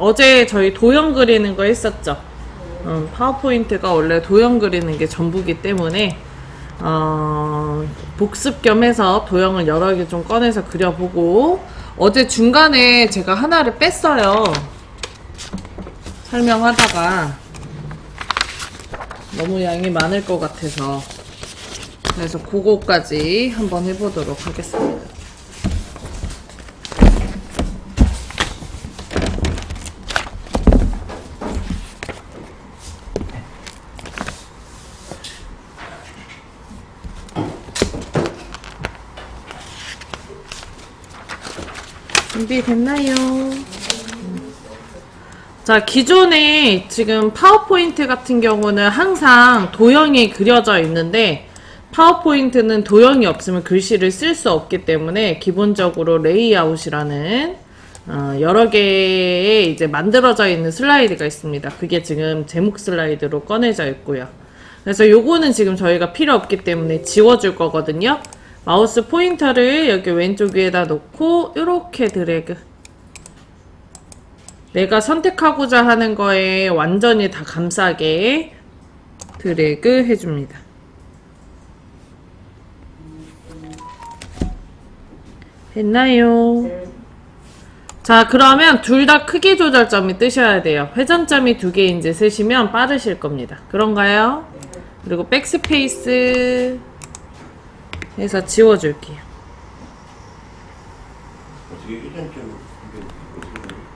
어제 저희 도형 그리는 거 했었죠. 파워포인트가 원래 도형 그리는 게 전부기 때문에 복습 겸 해서 도형을 여러 개 좀 꺼내서 그려보고, 어제 중간에 제가 하나를 뺐어요. 설명하다가 너무 양이 많을 것 같아서. 그래서 그거까지 한번 해보도록 하겠습니다. 준비됐나요? 자, 기존에 지금 파워포인트 같은 경우는 항상 도형이 그려져 있는데, 파워포인트는 도형이 없으면 글씨를 쓸 수 없기 때문에 기본적으로 레이아웃이라는 여러 개의 이제 만들어져 있는 슬라이드가 있습니다. 그게 지금 제목 슬라이드로 꺼내져 있고요. 그래서 요거는 지금 저희가 필요 없기 때문에 지워줄 거거든요. 마우스 포인터를 여기 왼쪽 위에다 놓고 이렇게 드래그. 내가 선택하고자 하는 거에 완전히 다 감싸게 드래그 해줍니다. 됐나요? 자, 그러면 둘 다 크기 조절점이 뜨셔야 돼요. 회전점이 2개 이제 쓰시면 빠르실 겁니다. 그런가요? 그리고 백스페이스 해서 지워줄게요.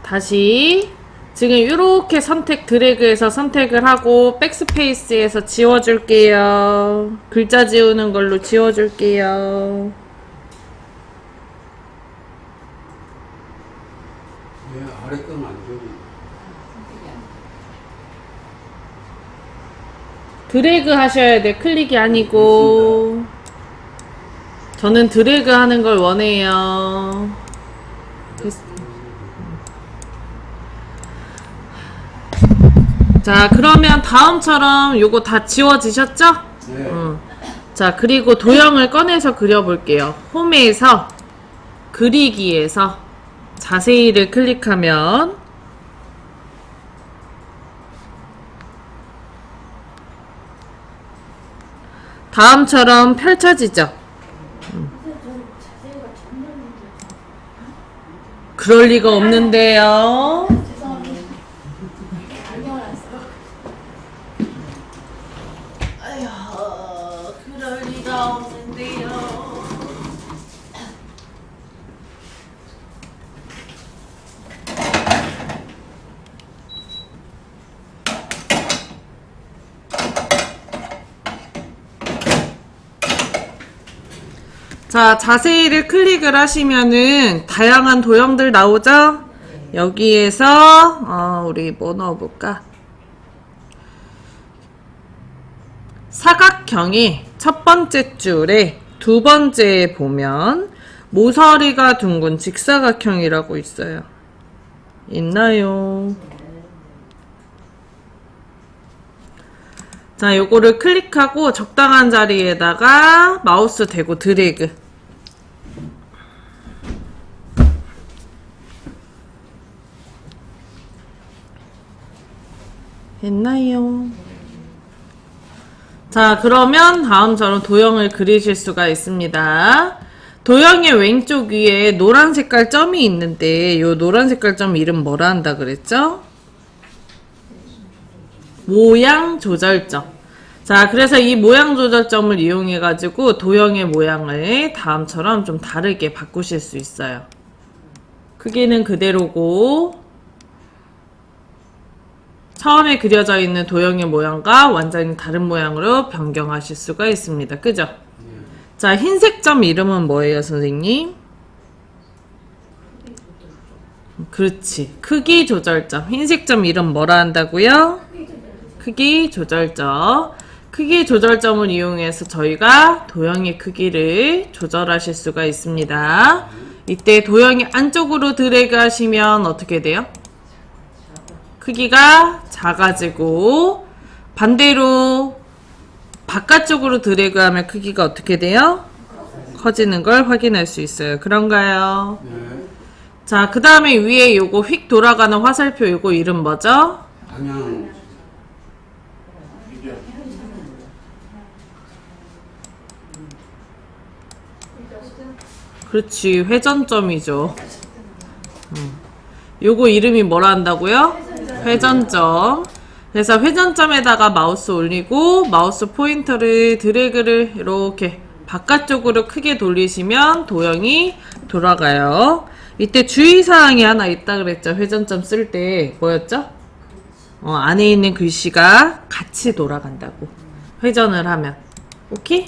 다시 지금 이렇게 드래그해서 선택을 하고 백스페이스에서 지워줄게요. 글자 지우는 걸로 지워줄게요. 왜 아래 건 안 줘요? 드래그 하셔야 돼. 클릭이 아니고. 저는 드래그 하는 걸 원해요. 자, 그러면 다음처럼 요거 다 지워지셨죠? 네. 자, 그리고 도형을 꺼내서 그려볼게요. 홈에서 그리기에서 자세히를 클릭하면 다음처럼 펼쳐지죠? 그럴 리가 없는데요. 아휴, 그럴 리가 없는데요. 자, 자세히를 클릭을 하시면은 다양한 도형들 나오죠? 여기에서 우리 뭐 넣어볼까? 사각형의 첫 번째 줄에 두 번째에 보면 모서리가 둥근 직사각형이라고 있어요. 있나요? 자, 요거를 클릭하고 적당한 자리에다가 마우스 대고 드래그. 했나요? 자, 그러면 다음처럼 도형을 그리실 수가 있습니다. 도형의 왼쪽 위에 노란 색깔 점이 있는데 요 노란 색깔 점 이름 뭐라 한다 그랬죠? 모양 조절점. 자, 그래서 이 모양 조절점을 이용해 가지고 도형의 모양을 다음처럼 좀 다르게 바꾸실 수 있어요. 크기는 그대로고 처음에 그려져 있는 도형의 모양과 완전히 다른 모양으로 변경하실 수가 있습니다. 그죠? 자, 흰색 점 이름은 뭐예요, 선생님? 그렇지. 크기 조절점. 흰색 점 이름 뭐라 한다고요? 크기 조절점. 크기 조절점을 이용해서 저희가 도형의 크기를 조절하실 수가 있습니다. 이때 도형이 안쪽으로 드래그 하시면 어떻게 돼요? 크기가 작아지고, 반대로 바깥쪽으로 드래그하면 크기가 어떻게 돼요? 커지는 걸 확인할 수 있어요. 그런가요? 네. 자, 그 다음에 위에 요거 휙 돌아가는 화살표 요거 이름 뭐죠? 방향. 그렇지, 회전점이죠. 요거 이름이 뭐라 한다고요? 회전점. 그래서 회전점에다가 마우스 올리고 마우스 포인터를 드래그를 이렇게 바깥쪽으로 크게 돌리시면 도형이 돌아가요. 이때 주의사항이 하나 있다 그랬죠. 회전점 쓸 때 뭐였죠? 안에 있는 글씨가 같이 돌아간다고. 회전을 하면. 오케이?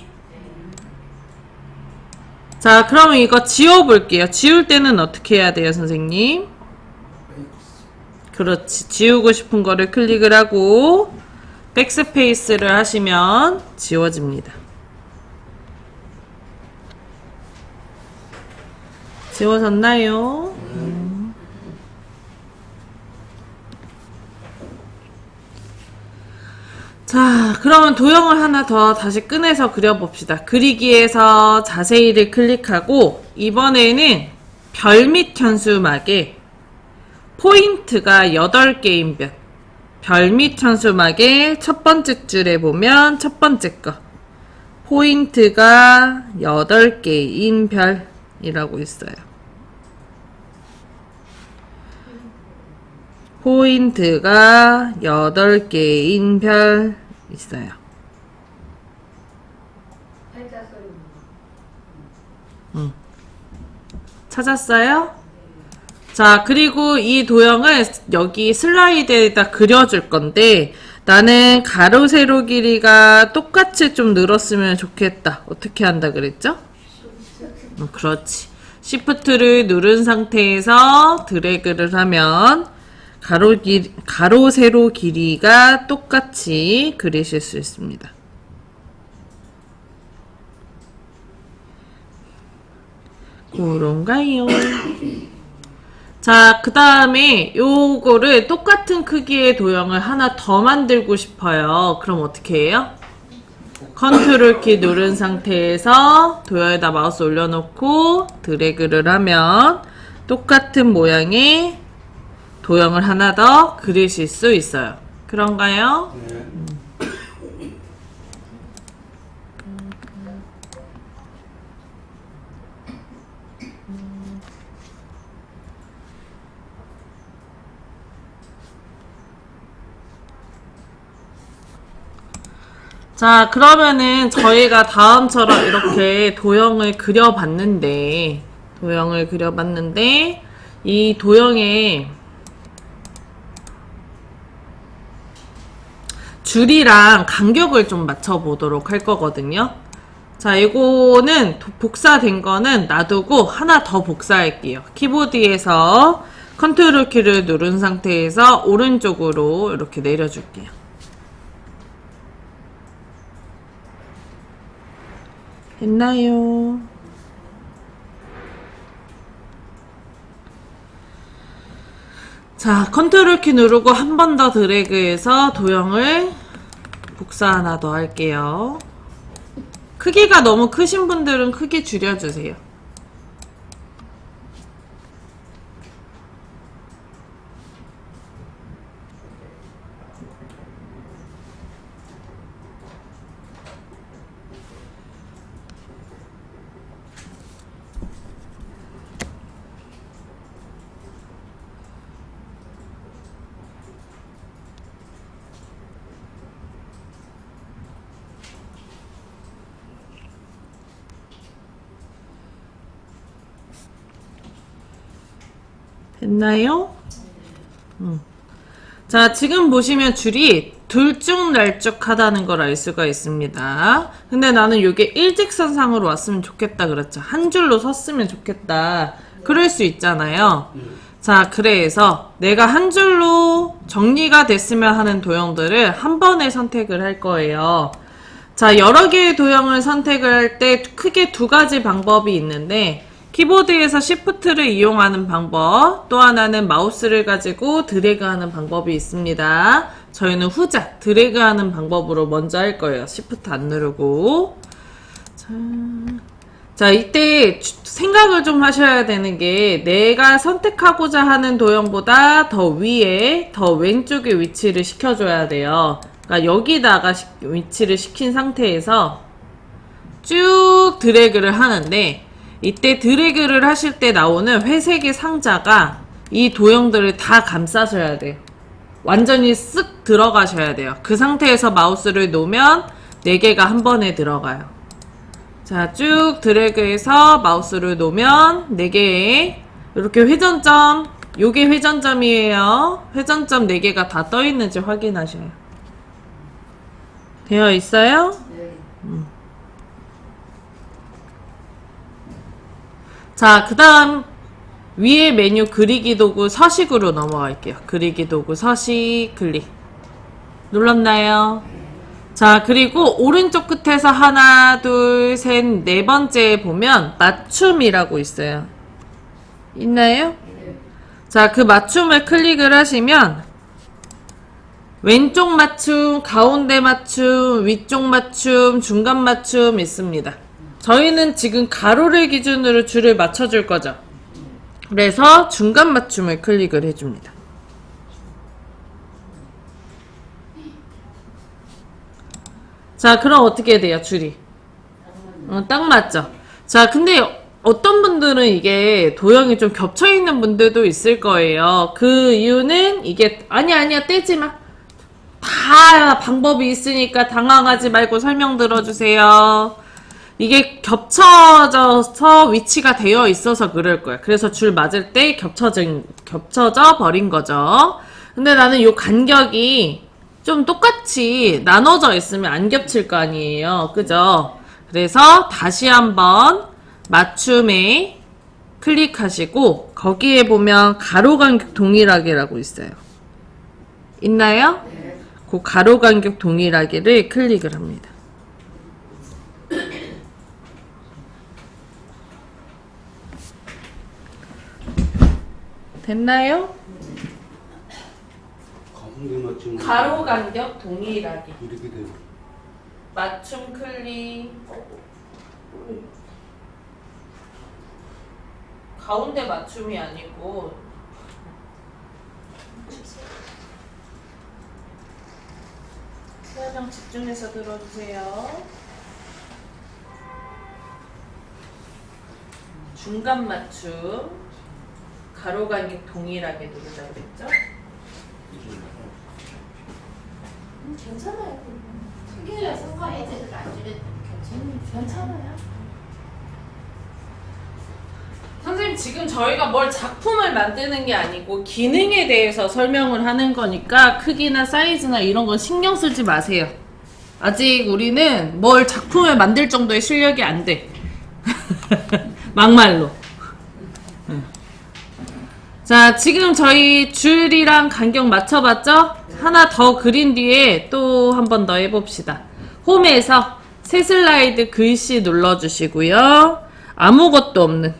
자, 그러면 이거 지워볼게요. 지울 때는 어떻게 해야 돼요, 선생님? 그렇지. 지우고 싶은 거를 클릭을 하고 백스페이스를 하시면 지워집니다. 지워졌나요? 자, 그러면 도형을 하나 더 다시 꺼내서 그려봅시다. 그리기에서 자세히를 클릭하고 이번에는 별 및 현수막에 포인트가 8개인 별 및 현수막의 첫 번째 줄에 보면 첫 번째 거 포인트가 8개인 별이라고 있어요. 포인트가 8개인 별 있어요. 찾았어요? 자, 그리고 이 도형을 여기 슬라이드에다 그려줄 건데 나는 가로 세로 길이가 똑같이 좀 늘었으면 좋겠다. 어떻게 한다 그랬죠? 그렇지. 시프트를 누른 상태에서 드래그를 하면 가로 세로 길이가 똑같이 그리실 수 있습니다. 그런가요? 자, 그 다음에 요거를 똑같은 크기의 도형을 하나 더 만들고 싶어요. 그럼 어떻게 해요? 컨트롤 키 누른 상태에서 도형에다 마우스 올려놓고 드래그를 하면 똑같은 모양의 도형을 하나 더 그리실 수 있어요. 그런가요? 네. 자, 그러면은 저희가 다음처럼 이렇게 도형을 그려봤는데 이 도형에 줄이랑 간격을 좀 맞춰보도록 할 거거든요. 자, 이거는 복사된 거는 놔두고 하나 더 복사할게요. 키보드에서 컨트롤 키를 누른 상태에서 오른쪽으로 이렇게 내려줄게요. 됐나요? 자, 컨트롤 키 누르고 한 번 더 드래그해서 도형을 복사 하나 더 할게요. 크기가 너무 크신 분들은 크게 줄여주세요. 됐나요? 자, 지금 보시면 줄이 들쭉날쭉하다는 걸 알 수가 있습니다. 근데 나는 이게 일직선상으로 왔으면 좋겠다 그랬죠. 한 줄로 섰으면 좋겠다. 그럴 수 있잖아요. 자, 그래서 내가 한 줄로 정리가 됐으면 하는 도형들을 한 번에 선택을 할 거예요. 자, 여러 개의 도형을 선택을 할 때 크게 두 가지 방법이 있는데 키보드에서 Shift를 이용하는 방법, 또 하나는 마우스를 가지고 드래그하는 방법이 있습니다. 저희는 후자, 드래그하는 방법으로 먼저 할 거예요. Shift 안 누르고. 자, 이때 생각을 좀 하셔야 되는 게 내가 선택하고자 하는 도형보다 더 위에, 더 왼쪽에 위치를 시켜줘야 돼요. 그러니까 여기다가 위치를 시킨 상태에서 쭉 드래그를 하는데 이때 드래그를 하실 때 나오는 회색의 상자가 이 도형들을 다 감싸셔야 돼요. 완전히 쓱 들어가셔야 돼요. 그 상태에서 마우스를 놓으면 4개가 한 번에 들어가요. 자, 쭉 드래그해서 마우스를 놓으면 4개의 이렇게 회전점, 요게 회전점이에요. 회전점 4개가 다 떠 있는지 확인하셔요. 되어 있어요? 네. 자, 그 다음 위에 메뉴 그리기 도구 서식으로 넘어갈게요. 그리기 도구 서식 클릭 눌렀나요? 자, 그리고 오른쪽 끝에서 하나, 둘, 셋, 4번째에 보면 맞춤이라고 있어요. 있나요? 자, 그 맞춤을 클릭을 하시면 왼쪽 맞춤, 가운데 맞춤, 위쪽 맞춤, 중간 맞춤 있습니다. 저희는 지금 가로를 기준으로 줄을 맞춰줄 거죠. 그래서 중간 맞춤을 클릭을 해줍니다. 자, 그럼 어떻게 돼요, 줄이? 딱 맞죠? 자, 근데 어떤 분들은 이게 도형이 좀 겹쳐있는 분들도 있을 거예요. 그 이유는 이게, 아니야, 떼지 마. 다 방법이 있으니까 당황하지 말고 설명 들어주세요. 이게 겹쳐져서 위치가 되어 있어서 그럴 거야. 그래서 줄 맞을 때 겹쳐져 버린 거죠. 근데 나는 요 간격이 좀 똑같이 나눠져 있으면 안 겹칠 거 아니에요. 그죠? 그래서 다시 한번 맞춤에 클릭하시고 거기에 보면 가로 간격 동일하게라고 있어요. 있나요? 그 가로 간격 동일하게를 클릭을 합니다. 됐나요? 가운데 맞춤. 가로 간격 동일하게 이렇게 되는. 맞춤 클릭. 가운데 맞춤이 아니고 설명 집중해서 들어주세요. 중간 맞춤 가로 간격 동일하게 누르자 그랬죠? 괜찮아요. 크기를 상관해서 안 줄여도 괜찮아요. 선생님, 지금 저희가 뭘 작품을 만드는 게 아니고 기능에 대해서 설명을 하는 거니까 크기나 사이즈나 이런 건 신경 쓰지 마세요. 아직 우리는 뭘 작품을 만들 정도의 실력이 안 돼. 막말로. 자, 지금 저희 줄이랑 간격 맞춰봤죠? 하나 더 그린 뒤에 또 한 번 더 해봅시다. 홈에서 새 슬라이드 글씨 눌러주시고요. 아무것도 없는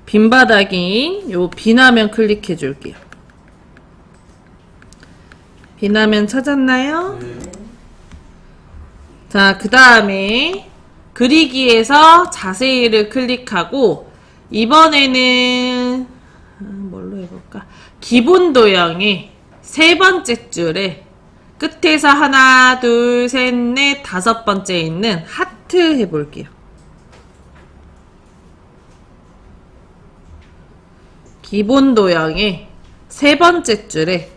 빈 바닥인 요 빈화면 클릭해 줄게요. 빈화면 찾았나요? 네. 자, 그 다음에 그리기에서 자세히를 클릭하고 이번에는 뭘로 해볼까? 기본 도형의 3번째 줄에 끝에서 하나, 둘, 셋, 넷, 5번째 있는 하트 해볼게요. 기본 도형의 3번째 줄에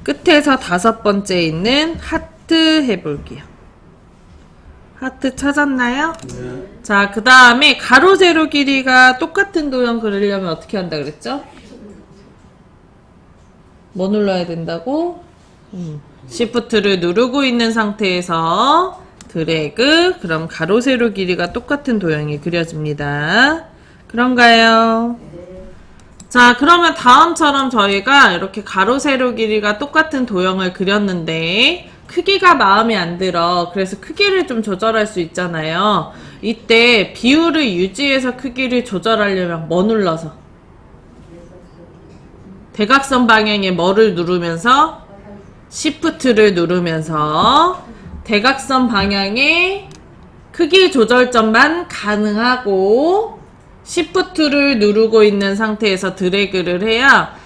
끝에서 5번째 있는 하트 해볼게요. 하트 찾았나요? 네. 자, 그 다음에 가로 세로 길이가 똑같은 도형 그리려면 어떻게 한다 그랬죠? 뭐 눌러야 된다고? 시프트를 누르고 있는 상태에서 드래그, 그럼 가로 세로 길이가 똑같은 도형이 그려집니다. 그런가요? 자, 그러면 다음처럼 저희가 이렇게 가로 세로 길이가 똑같은 도형을 그렸는데 크기가 마음에 안 들어. 그래서 크기를 좀 조절할 수 있잖아요. 이때 비율을 유지해서 크기를 조절하려면 뭐 눌러서? 대각선 방향에 뭐를 누르면서? Shift를 누르면서 대각선 방향에 크기 조절점만 가능하고 Shift를 누르고 있는 상태에서 드래그를 해야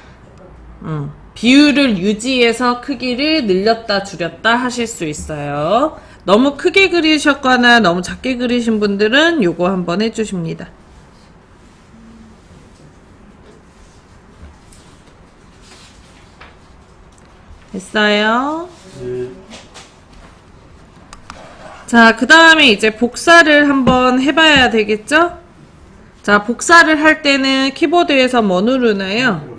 비율을 유지해서 크기를 늘렸다 줄였다 하실 수 있어요. 너무 크게 그리셨거나 너무 작게 그리신 분들은 요거 한번 해주십니다. 됐어요? 네. 자, 그 다음에 이제 복사를 한번 해봐야 되겠죠? 자, 복사를 할 때는 키보드에서 뭐 누르나요?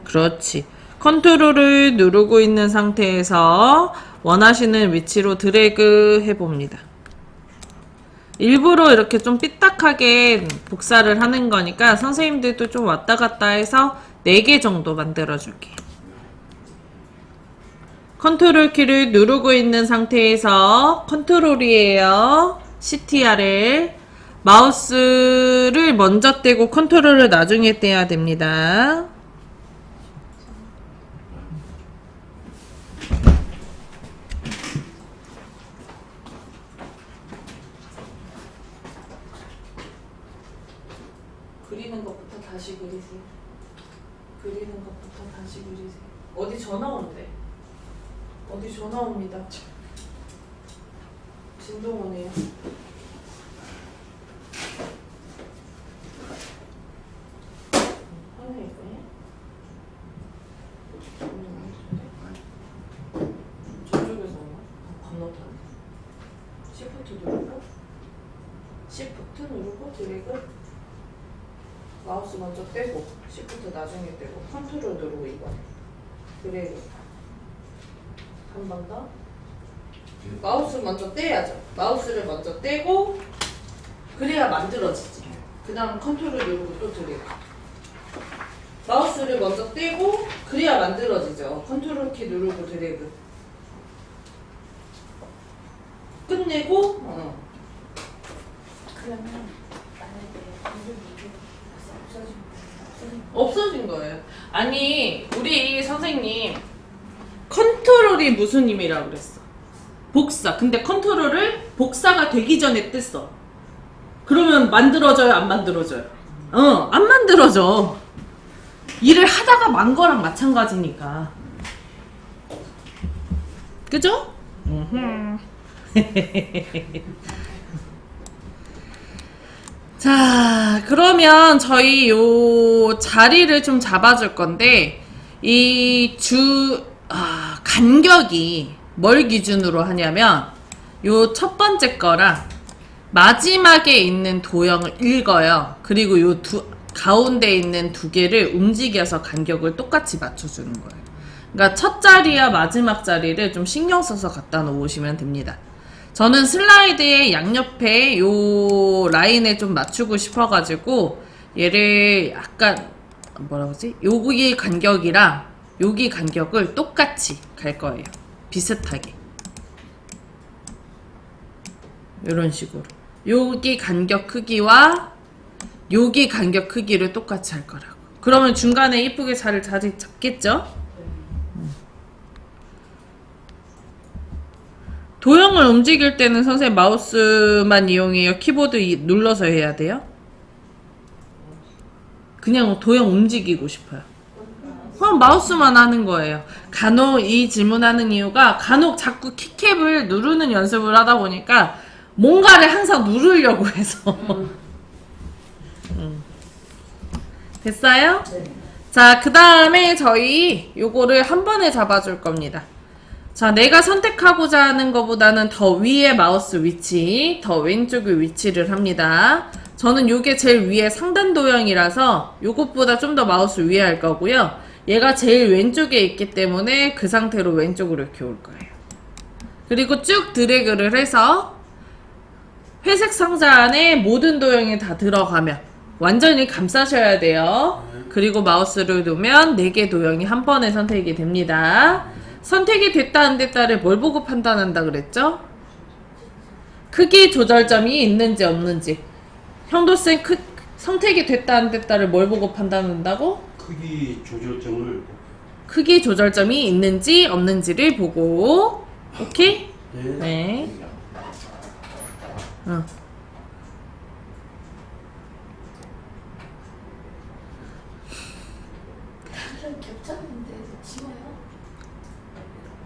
그렇지. 컨트롤을 누르고 있는 상태에서 원하시는 위치로 드래그 해봅니다. 일부러 이렇게 좀 삐딱하게 복사를 하는 거니까 선생님들도 좀 왔다 갔다 해서 4개 정도 만들어 줄게요. 컨트롤 키를 누르고 있는 상태에서 컨트롤이에요. CTRL 마우스를 먼저 떼고 컨트롤을 나중에 떼야 됩니다. 그리는 것부터 다시 그리세요. 그리는 것부터 다시 그리세요. 어디 전화 온대? 어디 전화 옵니다. 진동 오네요. 하네 이거야? 저쪽에서 오나? 건너편. 시프트 누르고 시프트 누르고 드래그 마우스 먼저 떼고 시프트 나중에 떼고 컨트롤 누르고 이거 드래그 한 번 더. 마우스 먼저 떼야죠. 마우스를 먼저 떼고 그래야 만들어지지. 그 다음 컨트롤 누르고 또 드래그. 마우스를 먼저 떼고 그래야 만들어지죠. 컨트롤 키 누르고 드래그. 끝내고 그러면 만약에 이게 없어진 거예요. 아니 우리 선생님 컨트롤이 무슨 힘이라고 그랬어? 복사. 근데 컨트롤을 복사가 되기 전에 뗐어. 그러면 만들어져요? 안 만들어져요? 안 만들어져. 일을 하다가 만 거랑 마찬가지니까. 그죠? 자, 그러면 저희 요 자리를 좀 잡아줄 건데, 간격이 뭘 기준으로 하냐면, 요 첫 번째 거랑 마지막에 있는 도형을 읽어요. 그리고 요 가운데 있는 2개를 움직여서 간격을 똑같이 맞춰주는 거예요. 그러니까 첫 자리와 마지막 자리를 좀 신경 써서 갖다 놓으시면 됩니다. 저는 슬라이드의 양옆에 요 라인에 좀 맞추고 싶어가지고 얘를 약간 뭐라고 하지? 여기 간격이랑 여기 간격을 똑같이 갈 거예요. 비슷하게. 이런 식으로. 여기 간격 크기와 여기 간격 크기를 똑같이 할 거라고. 그러면 중간에 이쁘게 자리 잡겠죠? 도형을 움직일 때는 선생님 마우스만 이용해요? 키보드 눌러서 해야 돼요? 그냥 도형 움직이고 싶어요. 그럼 마우스만 하는 거예요. 간혹 이 질문하는 이유가 간혹 자꾸 키캡을 누르는 연습을 하다 보니까 뭔가를 항상 누르려고 해서. 됐어요? 네. 자, 그 다음에 저희 요거를 한 번에 잡아줄 겁니다. 자, 내가 선택하고자 하는 것보다는 더 위에 마우스 위치, 더 왼쪽에 위치를 합니다. 저는 요게 제일 위에 상단 도형이라서 요것보다 좀 더 마우스 위에 할 거고요. 얘가 제일 왼쪽에 있기 때문에 그 상태로 왼쪽으로 이렇게 올 거예요. 그리고 쭉 드래그를 해서 회색 상자 안에 모든 도형이 다 들어가면 완전히 감싸셔야 돼요. 그리고 마우스를 놓으면 4개 도형이 한 번에 선택이 됩니다. 선택이 됐다 안 됐다를 뭘 보고 판단한다 그랬죠? 크기 조절점이 있는지 없는지. 형도쌤 선택이 됐다 안 됐다를 뭘 보고 판단한다고? 크기 조절점을 크기 조절점이 있는지 없는지를 보고. 오케이? 네. 네. 응. 겹쳤는데 지워요?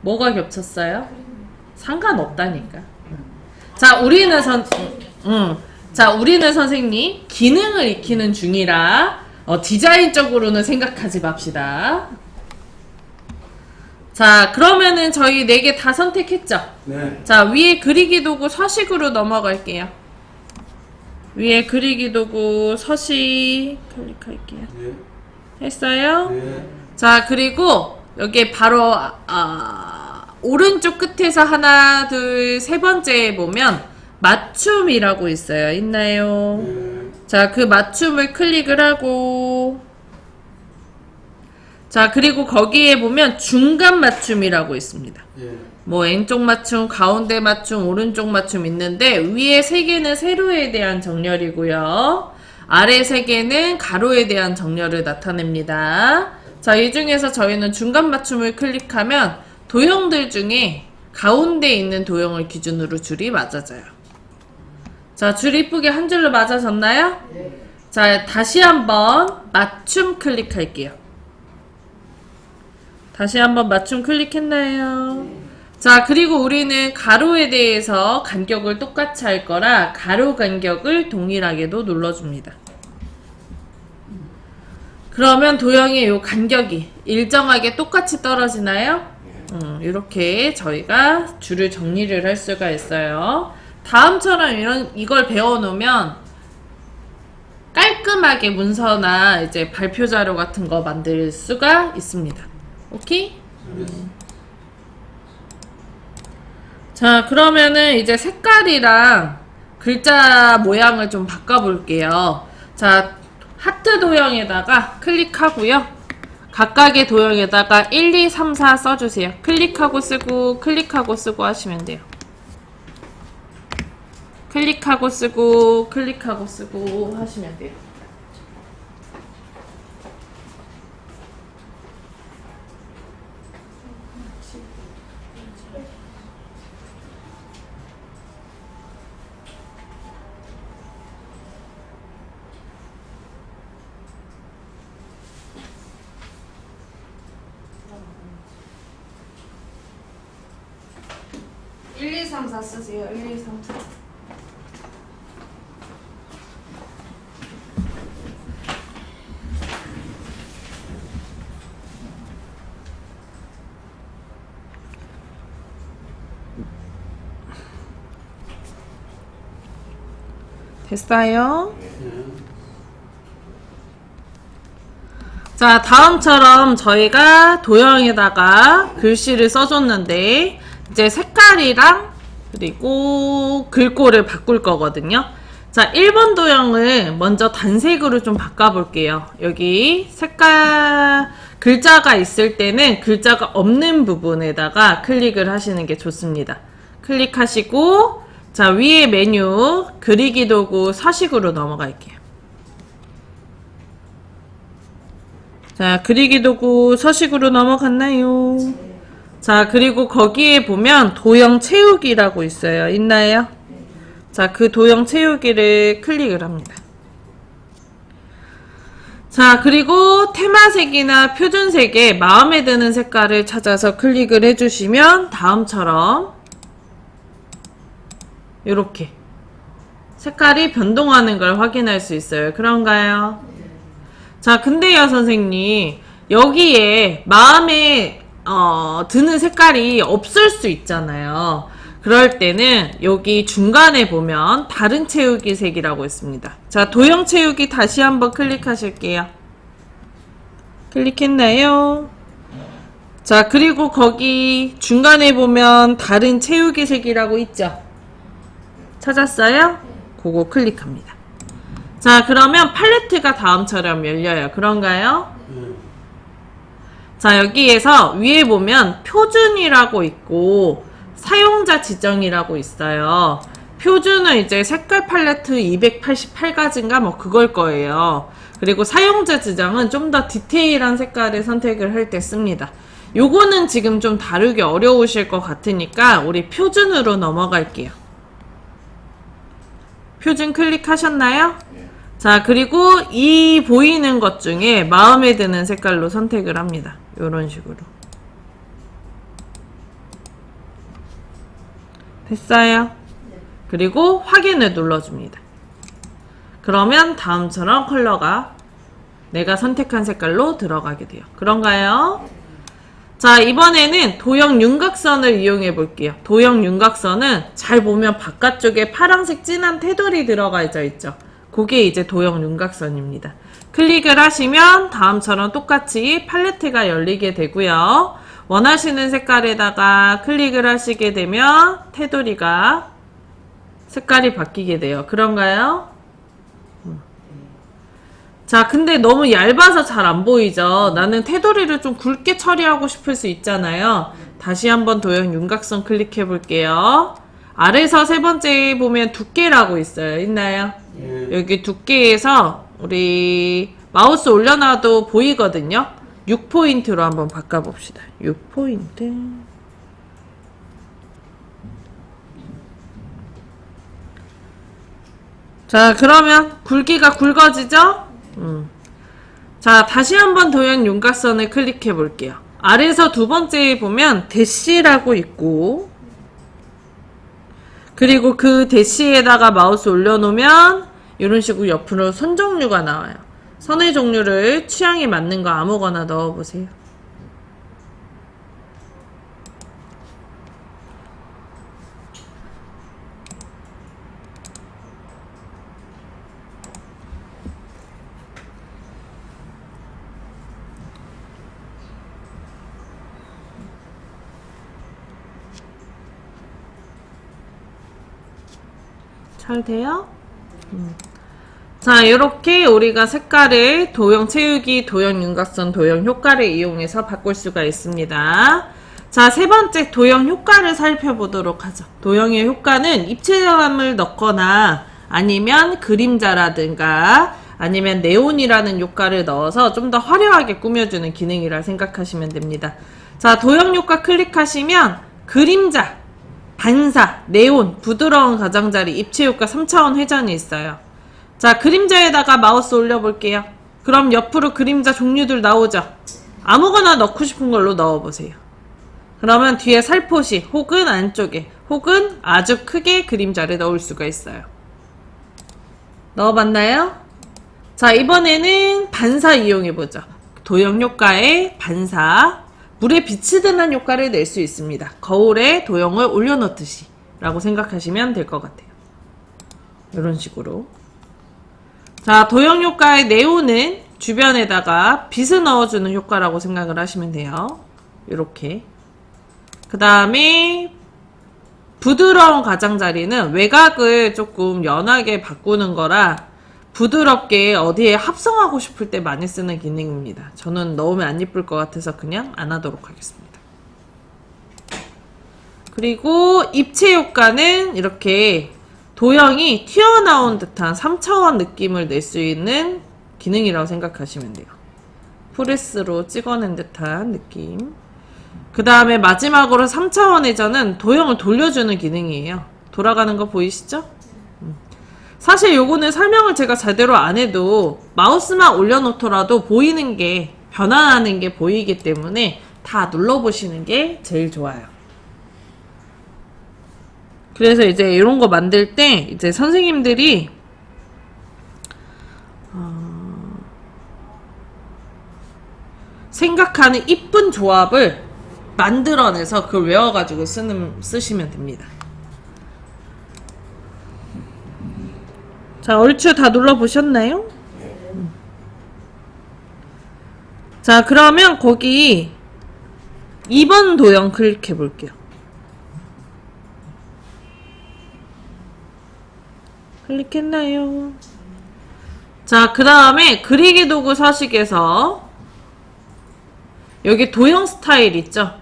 뭐가 겹쳤어요? 상관없다니까. 자, 우리는 선생님 기능을 익히는 중이라 디자인적으로는 생각하지 맙시다. 자, 그러면은 저희 4개 다 선택했죠? 네. 자, 위에 그리기 도구 서식으로 넘어갈게요. 위에 그리기 도구 서식 클릭할게요. 네. 했어요? 네. 자, 그리고 여기 바로 오른쪽 끝에서 하나, 둘, 세 번째에 보면 맞춤이라고 있어요. 있나요? 네. 자, 그 맞춤을 클릭을 하고, 자, 그리고 거기에 보면 중간 맞춤이라고 있습니다. 예. 뭐 왼쪽 맞춤, 가운데 맞춤, 오른쪽 맞춤 있는데 위에 3개는 세로에 대한 정렬이고요. 아래 3개는 가로에 대한 정렬을 나타냅니다. 자, 이 중에서 저희는 중간 맞춤을 클릭하면 도형들 중에 가운데 있는 도형을 기준으로 줄이 맞아져요. 자, 줄 이쁘게 한 줄로 맞아졌나요? 자, 다시 한번 맞춤 클릭할게요. 다시 한번 맞춤 클릭했나요? 자, 그리고 우리는 가로에 대해서 간격을 똑같이 할 거라 가로 간격을 동일하게도 눌러줍니다. 그러면 도형의 요 간격이 일정하게 똑같이 떨어지나요? 이렇게 저희가 줄을 정리를 할 수가 있어요. 다음처럼 이걸 배워놓으면 깔끔하게 문서나 이제 발표 자료 같은 거 만들 수가 있습니다. 오케이? 자, 그러면은 이제 색깔이랑 글자 모양을 좀 바꿔볼게요. 자, 하트 도형에다가 클릭하고요. 각각의 도형에다가 1, 2, 3, 4 써주세요. 클릭하고 쓰고, 클릭하고 쓰고 하시면 돼요. 클릭하고 쓰고, 클릭하고 쓰고 하시면 돼요. 쓰세요. 1, 2, 3, 4. 됐어요? 자, 다음처럼 저희가 도형에다가 글씨를 써줬는데 이제 색깔이랑 그리고 글꼴을 바꿀 거거든요. 자, 1번 도형을 먼저 단색으로 좀 바꿔볼게요. 여기 색깔 글자가 있을 때는 글자가 없는 부분에다가 클릭을 하시는 게 좋습니다. 클릭하시고 자, 위에 메뉴 그리기 도구 서식으로 넘어갈게요. 자, 그리기 도구 서식으로 넘어갔나요? 자, 그리고 거기에 보면 도형 채우기라고 있어요. 있나요? 자, 그 도형 채우기를 클릭을 합니다. 자, 그리고 테마색이나 표준색에 마음에 드는 색깔을 찾아서 클릭을 해주시면 다음처럼 이렇게 색깔이 변동하는 걸 확인할 수 있어요. 그런가요? 자, 근데요, 선생님, 여기에 마음에 드는 색깔이 없을 수 있잖아요. 그럴 때는 여기 중간에 보면 다른 채우기 색이라고 있습니다. 자, 도형 채우기 다시 한번 클릭하실게요. 클릭했나요? 자, 그리고 거기 중간에 보면 다른 채우기 색이라고 있죠? 찾았어요? 그거 클릭합니다. 자, 그러면 팔레트가 다음처럼 열려요. 그런가요? 자, 여기에서 위에 보면 표준이라고 있고 사용자 지정이라고 있어요. 표준은 이제 색깔 팔레트 288가지인가 뭐 그걸 거예요. 그리고 사용자 지정은 좀 더 디테일한 색깔을 선택을 할 때 씁니다. 요거는 지금 좀 다루기 어려우실 것 같으니까 우리 표준으로 넘어갈게요. 표준 클릭하셨나요? 예. 자, 그리고 이 보이는 것 중에 마음에 드는 색깔로 선택을 합니다. 요런 식으로. 됐어요? 그리고 확인을 눌러줍니다. 그러면 다음처럼 컬러가 내가 선택한 색깔로 들어가게 돼요. 그런가요? 자, 이번에는 도형 윤곽선을 이용해 볼게요. 도형 윤곽선은 잘 보면 바깥쪽에 파란색 진한 테두리 들어가져 있죠. 그게 이제 도형 윤곽선입니다. 클릭을 하시면 다음처럼 똑같이 팔레트가 열리게 되고요. 원하시는 색깔에다가 클릭을 하시게 되면 테두리가 색깔이 바뀌게 돼요. 그런가요? 자, 근데 너무 얇아서 잘 안 보이죠? 나는 테두리를 좀 굵게 처리하고 싶을 수 있잖아요. 다시 한번 도형 윤곽선 클릭해 볼게요. 아래서 세 번째 보면 두께라고 있어요. 있나요? 예. 여기 두께에서 우리 마우스 올려놔도 보이거든요. 6포인트로 한번 바꿔봅시다. 6포인트. 자, 그러면 굵기가 굵어지죠? 자, 다시 한번 도형 윤곽선을 클릭해 볼게요. 아래에서 두 번째에 보면 대시라고 있고, 그리고 그 대시에다가 마우스 올려놓으면 이런 식으로 옆으로 선 종류가 나와요. 선의 종류를 취향에 맞는 거 아무거나 넣어보세요. 잘 돼요? 자, 이렇게 우리가 색깔을 도형 채우기, 도형 윤곽선, 도형 효과를 이용해서 바꿀 수가 있습니다. 자, 세 번째 도형 효과를 살펴보도록 하죠. 도형의 효과는 입체감을 넣거나 아니면 그림자라든가 아니면 네온이라는 효과를 넣어서 좀 더 화려하게 꾸며주는 기능이라 생각하시면 됩니다. 자, 도형 효과 클릭하시면 그림자, 반사, 네온, 부드러운 가장자리, 입체효과 3차원 회전이 있어요. 자, 그림자에다가 마우스 올려볼게요. 그럼 옆으로 그림자 종류들 나오죠? 아무거나 넣고 싶은 걸로 넣어보세요. 그러면 뒤에 살포시 혹은 안쪽에 혹은 아주 크게 그림자를 넣을 수가 있어요. 넣어봤나요? 자, 이번에는 반사 이용해보죠. 도형 효과의 반사. 물에 빛이 드는 효과를 낼 수 있습니다. 거울에 도형을 올려놓듯이 라고 생각하시면 될 것 같아요. 이런 식으로. 자, 도형 효과의 네온은 주변에다가 빛을 넣어주는 효과라고 생각을 하시면 돼요. 이렇게. 그 다음에 부드러운 가장자리는 외곽을 조금 연하게 바꾸는 거라 부드럽게 어디에 합성하고 싶을 때 많이 쓰는 기능입니다. 저는 넣으면 안 예쁠 것 같아서 그냥 안 하도록 하겠습니다. 그리고 입체 효과는 이렇게 도형이 튀어나온 듯한 3차원 느낌을 낼 수 있는 기능이라고 생각하시면 돼요. 프레스로 찍어낸 듯한 느낌. 그 다음에 마지막으로 3차원 회전은 도형을 돌려주는 기능이에요. 돌아가는 거 보이시죠? 사실 요거는 설명을 제가 제대로 안 해도 마우스만 올려놓더라도 보이는 게, 변환하는 게 보이기 때문에 다 눌러보시는 게 제일 좋아요. 그래서 이제 이런 거 만들 때 이제 선생님들이 생각하는 이쁜 조합을 만들어내서 그걸 외워가지고 쓰시면 됩니다. 자, 얼추 다 눌러보셨나요? 자, 그러면 거기 2번 도형 클릭해 볼게요. 클릭했나요? 자, 그 다음에 그리기 도구 서식에서 여기 도형 스타일 있죠?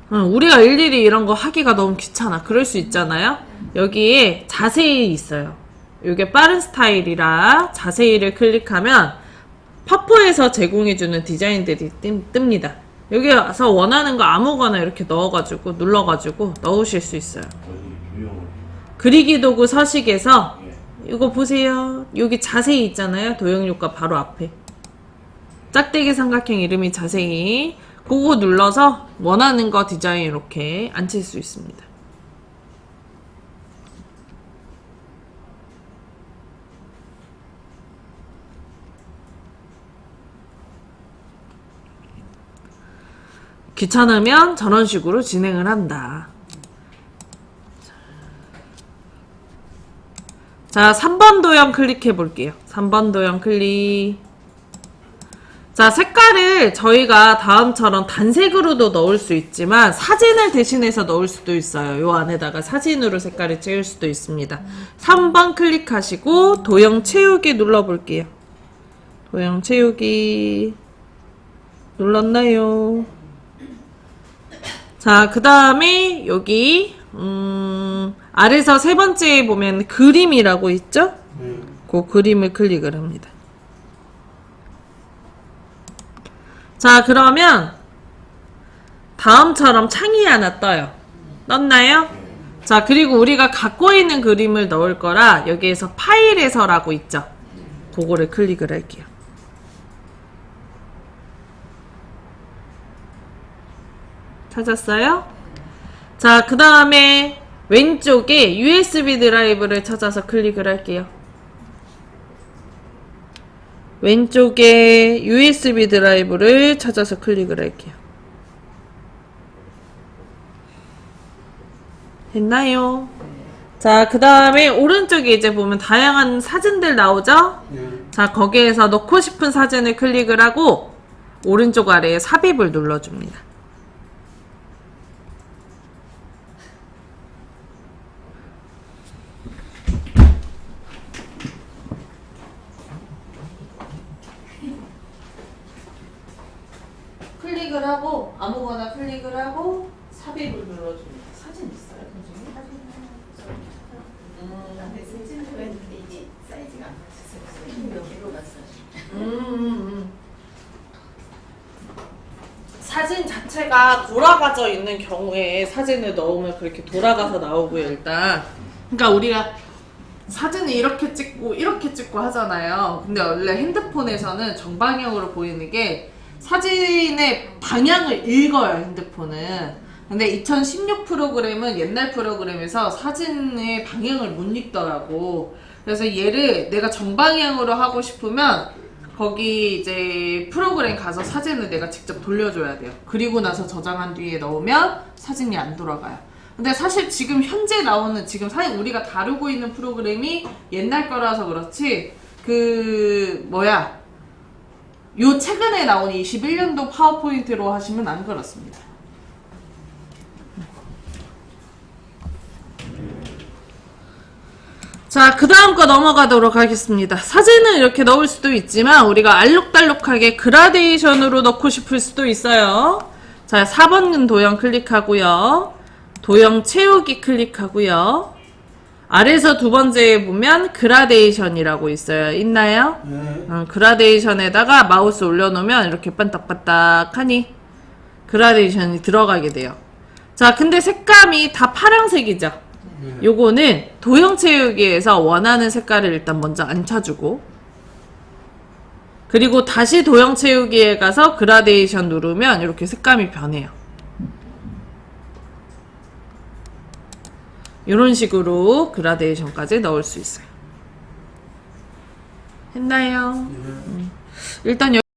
우리가 일일이 이런 거 하기가 너무 귀찮아. 그럴 수 있잖아요? 여기에 자세히 있어요. 이게 빠른 스타일이라 자세히를 클릭하면 파포에서 제공해주는 디자인들이 뜹니다. 여기 와서 원하는 거 아무거나 이렇게 넣어가지고 눌러가지고 넣으실 수 있어요. 그리기 도구 서식에서 이거 보세요. 여기 자세히 있잖아요. 도형효과 바로 앞에. 짝대기 삼각형 이름이 자세히. 그거 눌러서 원하는 거 디자인 이렇게 앉힐 수 있습니다. 귀찮으면 저런 식으로 진행을 한다. 자, 3번 도형 클릭해 볼게요. 3번 도형 클릭. 자, 색깔을 저희가 다음처럼 단색으로도 넣을 수 있지만 사진을 대신해서 넣을 수도 있어요. 요 안에다가 사진으로 색깔을 채울 수도 있습니다. 3번 클릭하시고 도형 채우기 눌러볼게요. 도형 채우기 눌렀나요? 자, 그 다음에 여기 아래서 세 번째에 보면 그림이라고 있죠? 그 그림을 클릭을 합니다. 자, 그러면 다음처럼 창이 하나 떠요. 떴나요? 자, 그리고 우리가 갖고 있는 그림을 넣을 거라 여기에서 파일에서라고 있죠? 그거를 클릭을 할게요. 찾았어요? 자, 그 다음에 왼쪽에 USB 드라이브를 찾아서 클릭을 할게요. 왼쪽에 USB 드라이브를 찾아서 클릭을 할게요. 됐나요? 자, 그 다음에 오른쪽에 이제 보면 다양한 사진들 나오죠? 자, 거기에서 넣고 싶은 사진을 클릭을 하고 오른쪽 아래에 삽입을 눌러줍니다. 클릭을 하고 아무거나 클릭을 하고 삽입을 눌러줍니다. 사진 있어요, 선생님? 사진을 했는데 이게 사이즈가 안 맞았어요. 여기로 갔어요. 사진 자체가 돌아가져 있는 경우에 사진을 넣으면 그렇게 돌아가서 나오고요, 일단. 그러니까 우리가 사진을 이렇게 찍고 하잖아요. 근데 원래 핸드폰에서는 정방향으로 보이는 게 사진의 방향을 읽어요, 핸드폰은. 근데 2016 프로그램은 옛날 프로그램에서 사진의 방향을 못 읽더라고. 그래서 얘를 내가 정방향으로 하고 싶으면 거기 이제 프로그램 가서 사진을 내가 직접 돌려줘야 돼요. 그리고 나서 저장한 뒤에 넣으면 사진이 안 돌아가요. 근데 사실 지금 현재 나오는 지금 사실 우리가 다루고 있는 프로그램이 옛날 거라서 그렇지 요 최근에 나온 21년도 파워포인트로 하시면 안 그렇습니다. 자, 그 다음 거 넘어가도록 하겠습니다. 사진을 이렇게 넣을 수도 있지만 우리가 알록달록하게 그라데이션으로 넣고 싶을 수도 있어요. 자, 4번 도형 클릭하고요. 도형 채우기 클릭하고요. 아래서 두 번째에 보면 그라데이션이라고 있어요. 있나요? 네. 그라데이션에다가 마우스 올려놓으면 이렇게 반딱반딱하니 그라데이션이 들어가게 돼요. 자, 근데 색감이 다 파란색이죠? 요거는 도형 채우기에서 원하는 색깔을 일단 먼저 안 쳐주고 그리고 다시 도형 채우기에 가서 그라데이션 누르면 이렇게 색감이 변해요. 이런 식으로 그라데이션까지 넣을 수 있어요. 했나요? 네. 일단